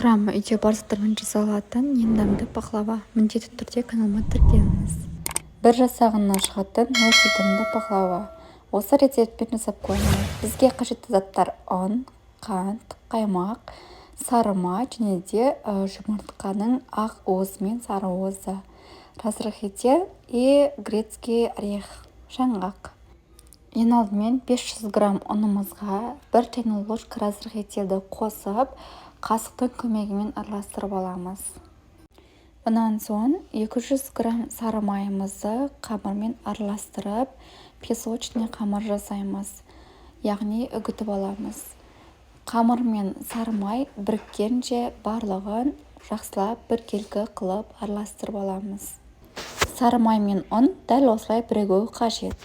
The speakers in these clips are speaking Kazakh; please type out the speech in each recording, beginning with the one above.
құрамы үйде барсақтармен жасалатын ең дәмді пахлава. Міндетті түрде каналыма тіркеліңіз. Бір жасағынан шығатын өте дәмді пахлава. Осы рецептпен жасап көріңіз. Бізге қажетті заттар: ұн, қант, қаймақ, сары май және де жұмыртқаның ақ уызы мен сары уызы, разрыхитель и грецкий орех, жаңғақ. Ең алдымен 500 грамм ұнымызға 1 чайный ложка разрыхительді қосып, қасықтың көмегімен араластырып аламыз. Бұдан соң 200 грамм сары майымызды қамырмен араластырып, песочный қамыр жасаймыз, яғни үгітіп аламыз. Қамыр мен сары май біріккенше барлығын жақсылап біркелкі қылып араластырып аламыз. Сары май мен ұн дәл осылай бірігуі қажет.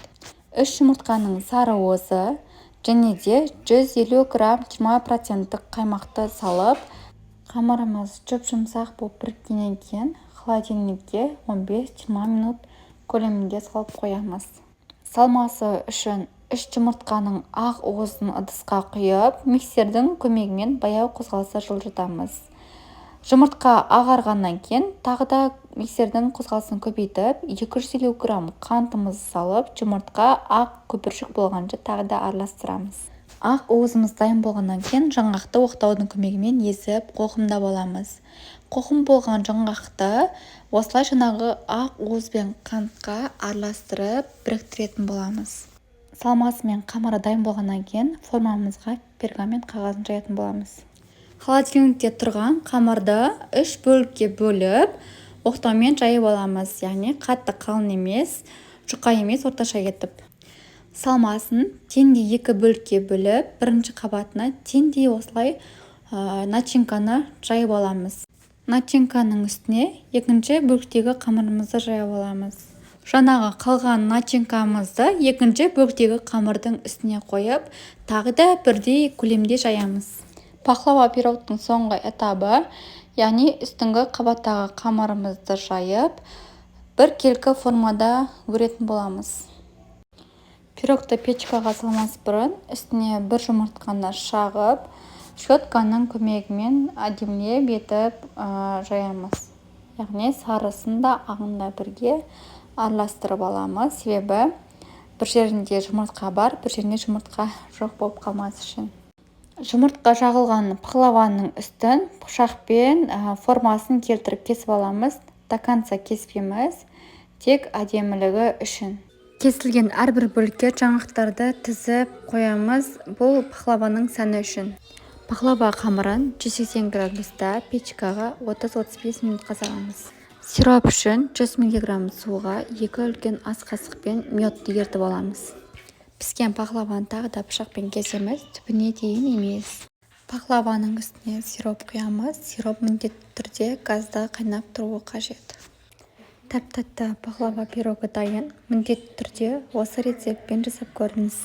3 жұмыртқаның сары уызы және де 150 грамм 20% қаймақты салып, қамырымыз жұп-жұмсақ болып біріккеннен кейін холодильникке 15-20 минут көлемінде салып қоямыз. Салмасы үшін 3 жұмыртқаның ақ уызын ыдысқа құйып, миксердің көмегімен баяу қозғалса жылжытамыз. Жұмыртқа ағарғаннан кейін тағы да миксердің қозғалысын көбейтіп, 250 грамм қантымызды салып, жұмыртқа ақ көпіршік болғанша тағы да араластырамыз. Ақ уызымыз дайын болғаннан кейін жаңғақты оқтаудың көмегімен езіп, қоқымдап аламыз. Қоқым болған жаңғақты осылай жаңағы ақ уыз бен қантқа араластырып біріктіретін боламыз. Салмасы мен қамыры дайын болғаннан кейін формамызға пергамент қағазын жаятын боламыз. Холодильникте тұрған қамырды 3 бөлікке бөліп, оқтаумен жайып аламыз, яғни қатты қалың емес, жұқа емес, орташа етіп. Салмасын теңдей 2 бөлікке бөліп, бірінші қабатына теңдей осылай начинканы жайып аламыз. Начинканың үстіне екінші бөліктегі қамырымызды жайып аламыз. Жаңағы қалған начинкамызды екінші бөліктегі қамырдың үстіне қойып, тағы да бірдей көлемде жаямыз. Пахлава пирогтың соңғы этабы, яғни үстіңгі қабаттағы қамырымызды жайып, біркелкі формада өретін боламыз. Пирогты печкаға салмас бұрын үстіне 1 жұмыртқаны шағып, щетканың көмегімен әдемілеп етіп жаямыз. Яғни сарысын да ағын да бірге араластырып аламыз, себебі бір жерінде жұмыртқа бар, бір жерінде жұмыртқа жоқ болып қалмас үшін. Жұмыртқа жағылған пахлаваның үстін пышақпен формасын келтіріп кесіп аламыз. До конца кеспейміз, тек әдемілігі үшін. Кесілген әрбір бөлікке жаңғақтарды тізіп қоямыз, бұл пахлаваның сәні үшін. Пахлава қамырын 180 градуста печкаға 30-35 минутқа саламыз. Сироп үшін 100 мг суға 2 үлкен ас қасықпен медті ертіп аламыз. Піскен пахлаваны тағы да пышақпен кесеміз, түбіне дейін емес. Пахлаваның үстіне сироп құямыз. Сироп міндетті түрде газда қайнап тұруы қажет. Тәп-тәтті пахлава пирогы дайын. Міндетті түрде осы рецептпен жасап көріңіз.